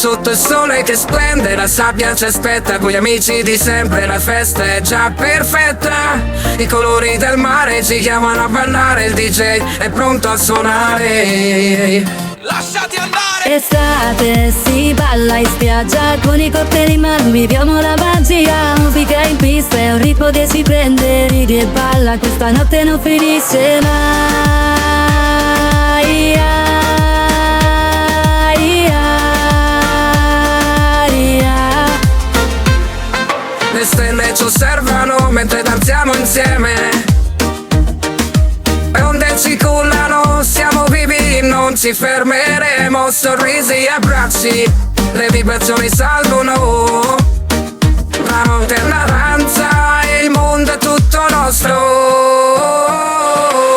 sotto il sole che splende, la sabbia ci aspetta con gli amici di sempre, la festa è già perfetta, i colori del mare ci chiamano a ballare, il DJ è pronto a suonare. Lasciati andare! Estate, si balla in spiaggia con i cocktail in mano, viviamo la magia. Musica in pista è un ritmo che si prende, ridi e balla, questa notte non finisce mai. Le stelle ci osservano mentre danziamo insieme, le onde ci cullano, siamo vivi, non ci fermeremo. Sorrisi e abbracci, le vibrazioni salgono, la notte è una danza e il mondo è tutto nostro.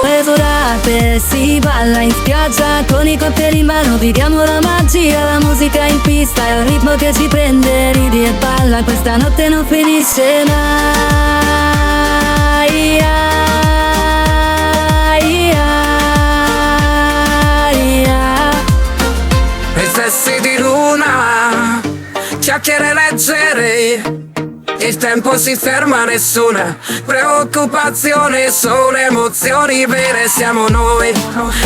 Estate, si balla in spiaggia con i cocktail in mano, viviamo la magia. La musica in pista è un ritmo che ci prende, ridi e balla, questa notte non finisce mai. Riflessi di luna, chiacchiere leggere, il tempo si ferma, nessuna preoccupazione, solo emozioni vere, siamo noi.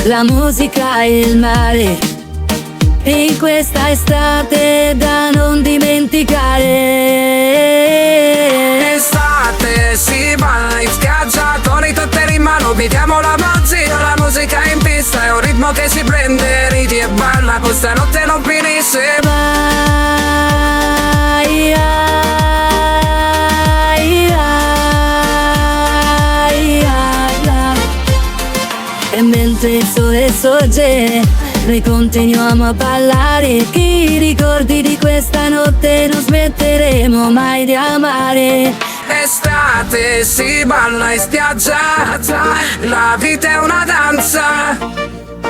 La musica e il mare, in questa estate da non dimenticare. Estate, si balla in spiaggia con i cocktail in mano, viviamo la magia, la musica in pista è un ritmo che si prende, ridi e balla, questa notte non finisce mai. E mentre il sole sorge, noi continuiamo a ballare, che i ricordi di questa notte non smetteremo mai di amare. Estate, si balla in spiaggia, la vita è una danza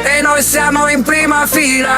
e noi siamo in prima fila.